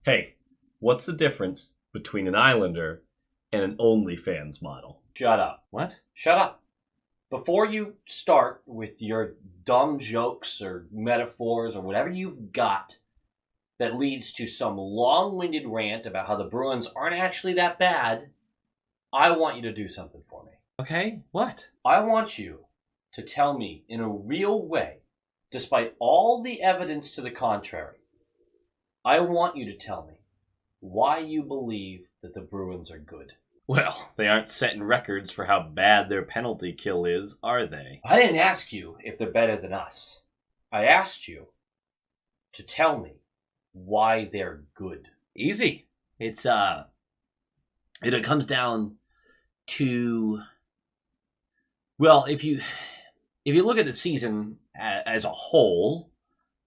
Hey, what's the difference between an Islander and an OnlyFans model? Shut up. What? Shut up. Before you start with your dumb jokes or metaphors or whatever you've got that leads to some long-winded rant about how the Bruins aren't actually that bad, I want you to do something for me. Okay, what? I want you to tell me in a real way, despite all the evidence to the contrary, I want you to tell me why you believe that the Bruins are good. Well, they aren't setting records for how bad their penalty kill is, are they? I didn't ask you if they're better than us. I asked you to tell me why they're good. Easy. It comes down to, well, if you look at the season as a whole,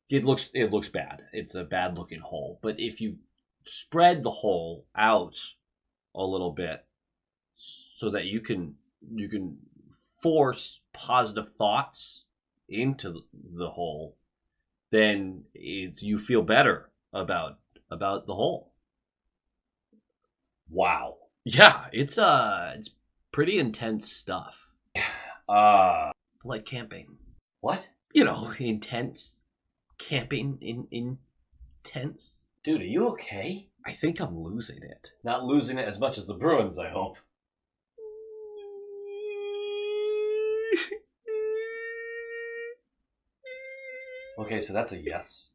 it looks bad. It's a bad looking hole. But if you spread the hole out a little bit so that you can force positive thoughts into the hole, then you feel better about the hole. Wow. Yeah, it's pretty intense stuff. Like camping. What? You know, intense camping intense. Dude, are you okay? I think I'm losing it. Not losing it as much as the Bruins, I hope. Okay, so that's a yes.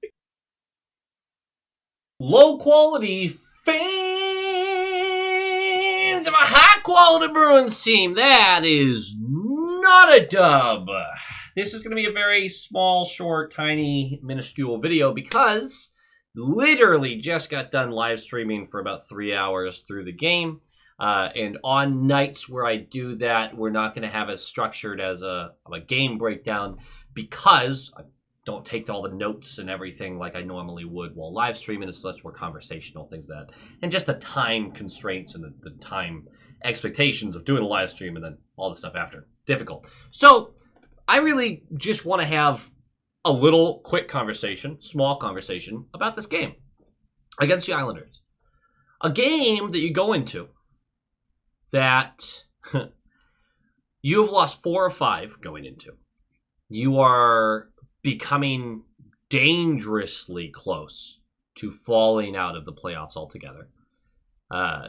Low quality fans of a high quality Bruins team. That is not a dub. This is going to be a very small, short, tiny, minuscule video because literally just got done live streaming for about 3 hours through the game. And on nights where I do that, we're not going to have it structured as a game breakdown because I don't take all the notes and everything like I normally would while live streaming. It's much more conversational, things like that. And just the time constraints and the time expectations of doing a live stream and then all the stuff after. Difficult. So I really just want to have a little quick conversation, small conversation about this game against the Islanders. A game that you go into that you have lost 4 or 5 going into. You are becoming dangerously close to falling out of the playoffs altogether.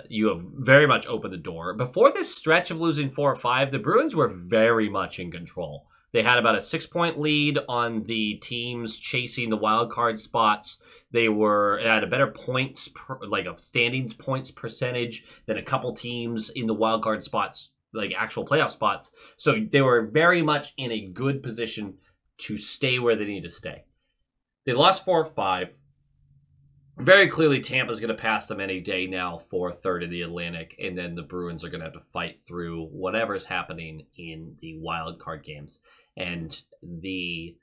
You have very much opened the door. Before this stretch of losing 4 or 5, the Bruins were very much in control. They had about a 6-point lead on the teams chasing the wild card spots. They had a better points, like a standings points percentage than a couple teams in the wild card spots, like actual playoff spots. So they were very much in a good position to stay where they need to stay. They lost 4 or 5. Very clearly, Tampa's going to pass them any day now for third in the Atlantic, and then the Bruins are going to have to fight through whatever's happening in the wild card games. And the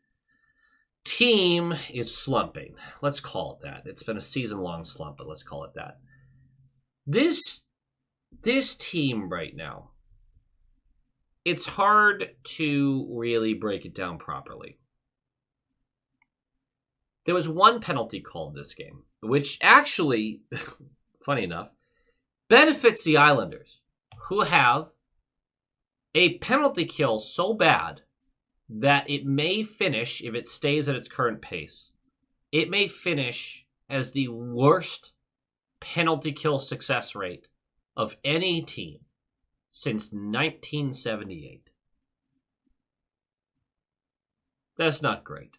team is slumping. Let's call it that. It's been a season-long slump, but let's call it that. This team right now, it's hard to really break it down properly. There was one penalty called this game, which actually, funny enough, benefits the Islanders, who have a penalty kill so bad that it may finish, if it stays at its current pace, it may finish as the worst penalty kill success rate of any team since 1978. That's not great.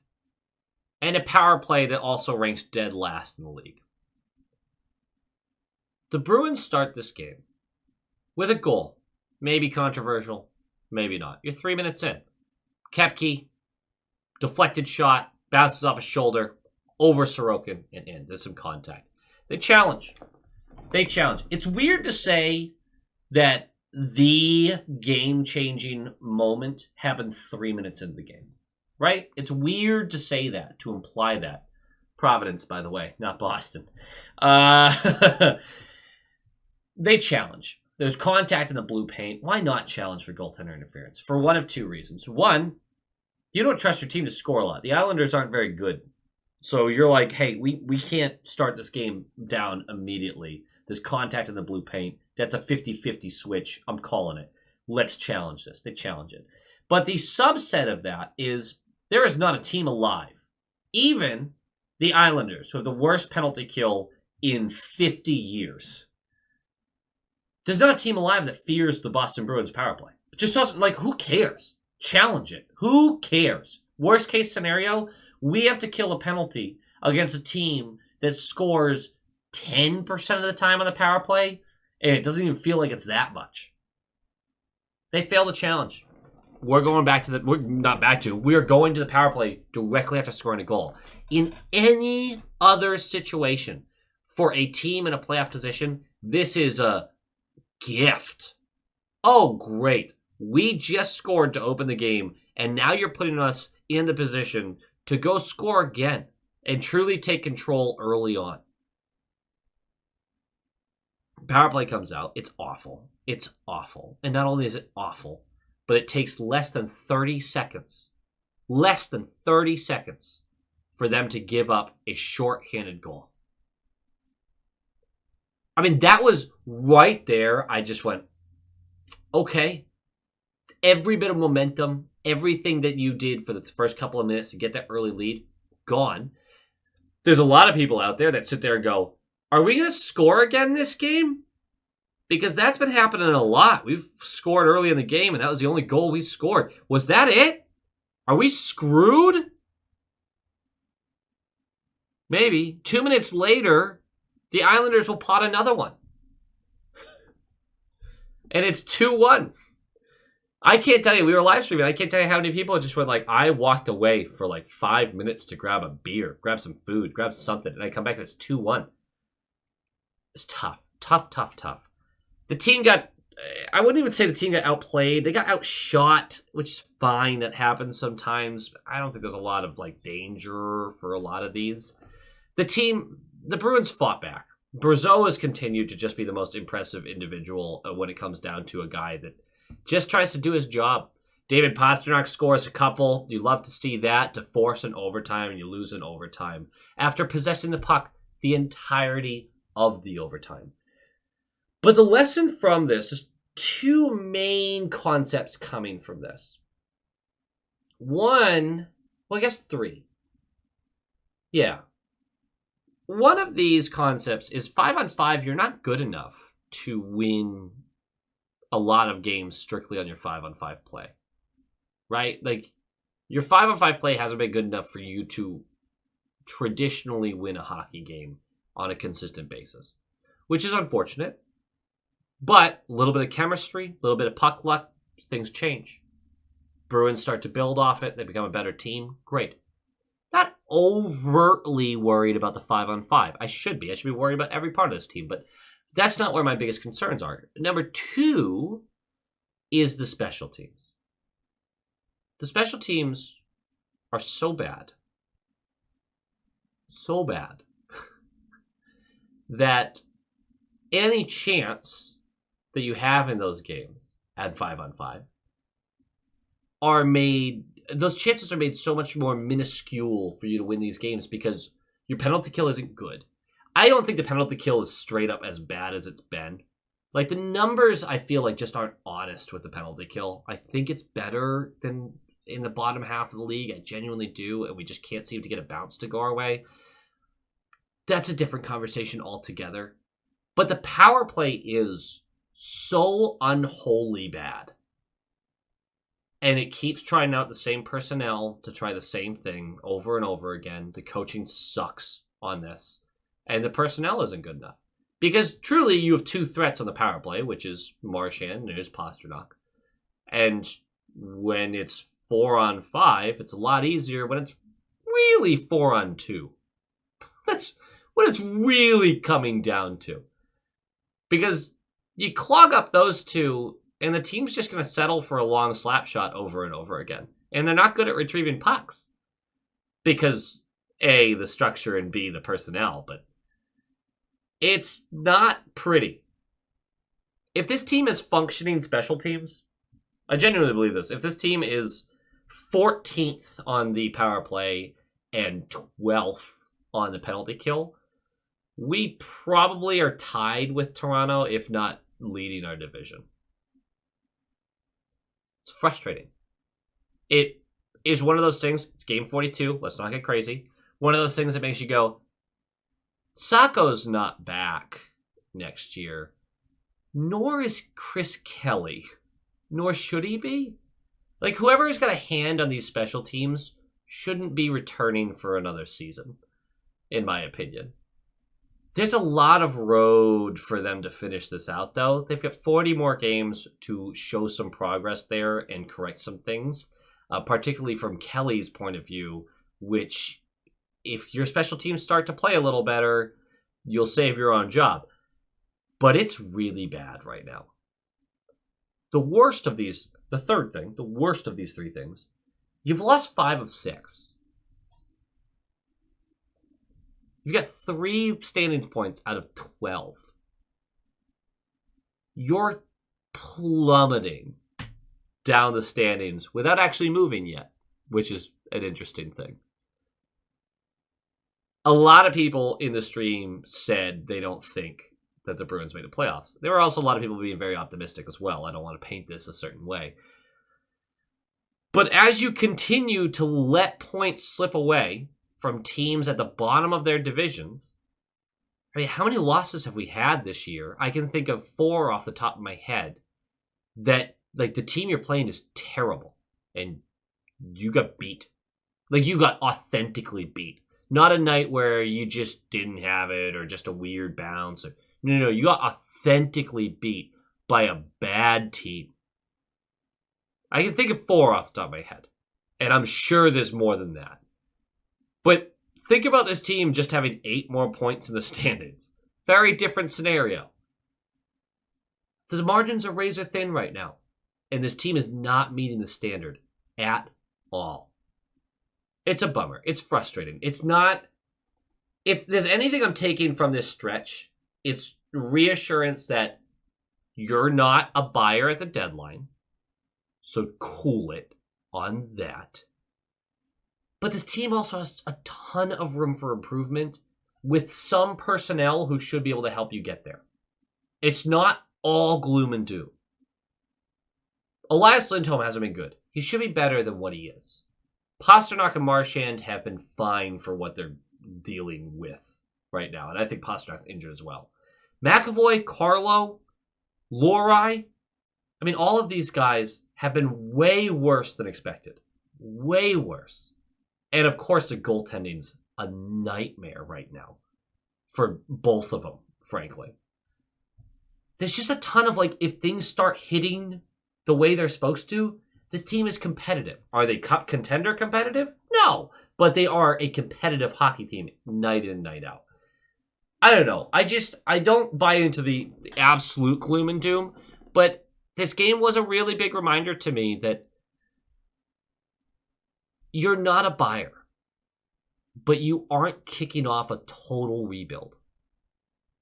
And a power play that also ranks dead last in the league. The Bruins start this game with a goal. Maybe controversial, maybe not. You're 3 minutes in. Kepke, deflected shot, bounces off a shoulder, over Sorokin, and in. There's some contact. They challenge. It's weird to say that the game-changing moment happened 3 minutes into the game. Right? It's weird to say that, to imply that. Providence, by the way, not Boston. They challenge. There's contact in the blue paint. Why not challenge for goaltender interference? For one of 2 reasons. One, you don't trust your team to score a lot. The Islanders aren't very good So you're like, hey, we can't start this game down immediately. There's contact in the blue paint. That's a 50-50 switch. I'm calling it. Let's challenge this. They challenge it. But the subset of that is there is not a team alive. Even the Islanders, who have the worst penalty kill in 50 years. There's not a team alive that fears the Boston Bruins power play. It just doesn't, like, who cares? Challenge it. Who cares? Worst case scenario, we have to kill a penalty against a team that scores 10% of the time on the power play, and it doesn't even feel like it's that much. They fail the challenge. We're going back to we're going to the power play directly after scoring a goal. In any other situation for a team in a playoff position, this is a gift. Oh, great. We just scored to open the game, and now you're putting us in the position to go score again and truly take control early on. Power play comes out. It's awful. It's awful. And not only is it awful, but it takes less than 30 seconds for them to give up a shorthanded goal. I mean, that was right there. I just went, okay. Every bit of momentum, everything that you did for the first couple of minutes to get that early lead, gone. There's a lot of people out there that sit there and go, are we going to score again this game? Because that's been happening a lot. We've scored early in the game, and that was the only goal we scored. Was that it? Are we screwed? Maybe. 2 minutes later, the Islanders will pot another one. And it's 2-1. I can't tell you, we were live streaming. I can't tell you how many people just went like, I walked away for like 5 minutes to grab a beer, grab some food, grab something, and I come back and it's 2-1. It's tough. Tough. The team got, I wouldn't even say the team got outplayed. They got outshot, which is fine. That happens sometimes. I don't think there's a lot of like danger for a lot of these. The Bruins fought back. Brazeau has continued to just be the most impressive individual when it comes down to a guy that just tries to do his job. David Pastrnak scores a couple. You love to see that, to force an overtime, and you lose an overtime after possessing the puck the entirety of the overtime. But the lesson from this is two main concepts coming from this. One, well, I guess three. Yeah. One of these concepts is 5-on-5, you're not good enough to win a lot of games strictly on your 5-on-5 play. Right? Like, your 5-on-5 play hasn't been good enough for you to traditionally win a hockey game on a consistent basis, which is unfortunate. But a little bit of chemistry, a little bit of puck luck, things change. Bruins start to build off it. They become a better team. Great. Not overtly worried about the 5-on-5. I should be. I should be worried about every part of this team, but that's not where my biggest concerns are. Number two is the special teams. The special teams are so bad, that any chance that you have in those games at 5-on-5 those chances are made so much more minuscule for you to win these games because your penalty kill isn't good. I don't think the penalty kill is straight up as bad as it's been. Like, the numbers, I feel like, just aren't honest with the penalty kill. I think it's better than in the bottom half of the league. I genuinely do, and we just can't seem to get a bounce to go our way. That's a different conversation altogether. But the power play is so unholy bad. And it keeps trying out the same personnel to try the same thing over and over again. The coaching sucks on this. And the personnel isn't good enough. Because truly, you have two threats on the power play, which is Marchand and there's Pastrnak. And when it's 4-on-5, it's a lot easier when it's really 4-on-2. That's what it's really coming down to. Because you clog up those two, and the team's just going to settle for a long slap shot over and over again. And they're not good at retrieving pucks. Because A, the structure, and B, the personnel. But it's not pretty. If this team is functioning special teams, I genuinely believe this. If this team is 14th on the power play and 12th on the penalty kill. We probably are tied with Toronto, if not leading our division. It's frustrating. It is one of those things, it's game 42, let's not get crazy. One of those things that makes you go, Sacco's not back next year, nor is Chris Kelly, nor should he be. Like, whoever's got a hand on these special teams shouldn't be returning for another season, in my opinion. There's a lot of road for them to finish this out, though. They've got 40 more games to show some progress there and correct some things, particularly from Kelly's point of view, which, if your special teams start to play a little better, you'll save your own job. But it's really bad right now. The worst of these three things, you've lost 5 of 6. You've got 3 standings points out of 12. You're plummeting down the standings without actually moving yet, which is an interesting thing. A lot of people in the stream said they don't think that the Bruins made the playoffs. There were also a lot of people being very optimistic as well. I don't want to paint this a certain way. But as you continue to let points slip away from teams at the bottom of their divisions, I mean, how many losses have we had this year? I can think of 4 off the top of my head that, like, the team you're playing is terrible and you got beat. Like, you got authentically beat. Not a night where you just didn't have it or just a weird bounce. No, you got authentically beat by a bad team. I can think of 4 off the top of my head, and I'm sure there's more than that. But think about this team just having 8 more points in the standings. Very different scenario. The margins are razor thin right now, and this team is not meeting the standard at all. It's a bummer. It's frustrating. It's not... If there's anything I'm taking from this stretch, it's reassurance that you're not a buyer at the deadline, so cool it on that. But this team also has a ton of room for improvement with some personnel who should be able to help you get there. It's not all gloom and doom. Elias Lindholm hasn't been good. He should be better than what he is. Pasternak and Marchand have been fine for what they're dealing with right now, and I think Pasternak's injured as well. McAvoy, Carlo, Lohrei, I mean, all of these guys have been way worse than expected. Way worse. And of course, the goaltending's a nightmare right now for both of them, frankly. There's just a ton of, like, if things start hitting the way they're supposed to, this team is competitive. Are they cup contender competitive? No. But they are a competitive hockey team night in, night out. I don't know. I don't buy into the absolute gloom and doom, but this game was a really big reminder to me that you're not a buyer, but you aren't kicking off a total rebuild.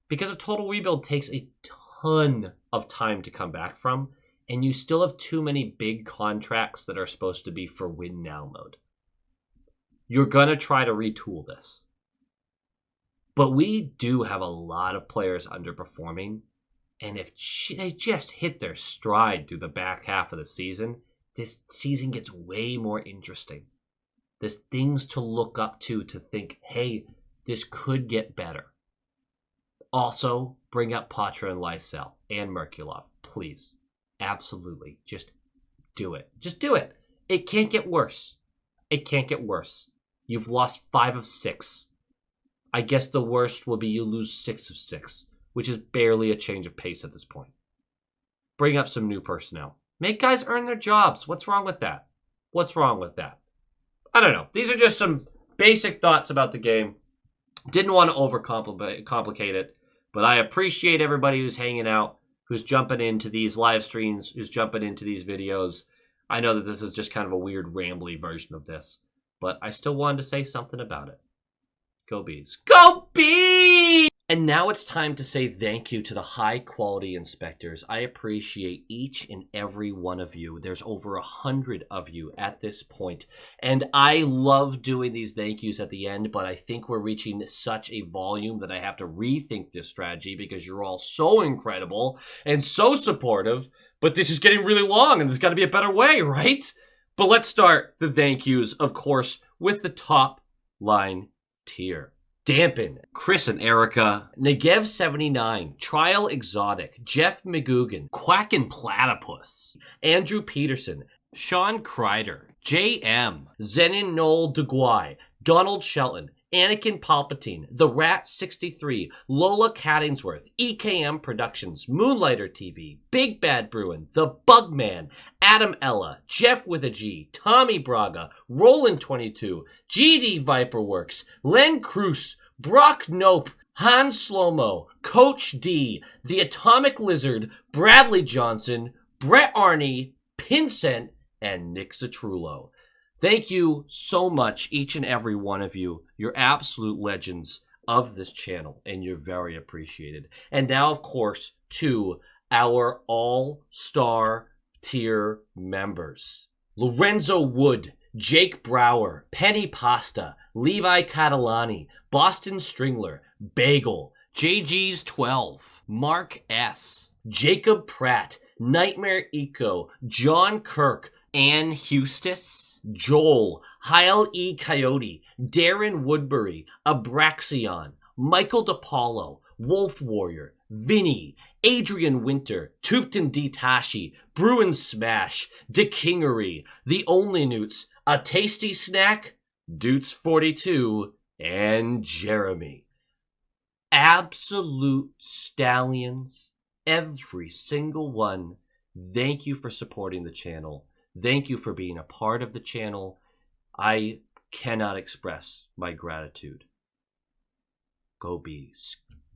Because a total rebuild takes a ton of time to come back from, and you still have too many big contracts that are supposed to be for win now mode. You're going to try to retool this. But we do have a lot of players underperforming, and if they just hit their stride through the back half of the season, this season gets way more interesting. There's things to look up to think, hey, this could get better. Also, bring up Patra and Lysell and Merkulov, please. Absolutely. Just do it. Just do it. It can't get worse. It can't get worse. You've lost 5 of 6. I guess the worst will be you lose 6 of 6, which is barely a change of pace at this point. Bring up some new personnel. Make guys earn their jobs. What's wrong with that? What's wrong with that? I don't know. These are just some basic thoughts about the game. Didn't want to overcomplicate it, but I appreciate everybody who's hanging out, who's jumping into these live streams, who's jumping into these videos. I know that this is just kind of a weird, rambly version of this, but I still wanted to say something about it. Go Bees. Go Bees! And now it's time to say thank you to the high quality inspectors. I appreciate each and every one of you. There's over 100 of you at this point. And I love doing these thank yous at the end, but I think we're reaching such a volume that I have to rethink this strategy because you're all so incredible and so supportive. But this is getting really long and there's got to be a better way, right? But let's start the thank yous, of course, with the top line tier. Dampen, Chris and Erica, Negev79, Trial Exotic, Jeff McGugan, Quackin' Platypus, Andrew Peterson, Sean Kreider, JM, Zenin Noel DeGuy, Donald Shelton, Anakin Palpatine, The Rat 63, Lola Cattingsworth, EKM Productions, Moonlighter TV, Big Bad Bruin, The Bugman, Adam Ella, Jeff with a G, Tommy Braga, Roland 22, GD Viperworks, Len Cruz, Brock Nope, Han Slomo, Coach D, The Atomic Lizard, Bradley Johnson, Brett Arney, Pincent, and Nick Zatrullo. Thank you so much, each and every one of you. You're absolute legends of this channel, and you're very appreciated. And now, of course, to our all-star tier members. Lorenzo Wood, Jake Brower, Penny Pasta, Levi Catalani, Boston Stringler, Bagel, JG's 12, Mark S., Jacob Pratt, Nightmare Eco, John Kirk, Ann Hustis, Joel, Heil E. Coyote, Darren Woodbury, Abraxion, Michael DePaulo, Wolf Warrior, Vinny, Adrian Winter, Tupton D. Tashi, Bruin Smash, DeKingery, The Only Newts, A Tasty Snack, Doots42, and Jeremy. Absolute stallions, every single one. Thank you for supporting the channel. Thank you for being a part of the channel. I cannot express my gratitude. Go Bees.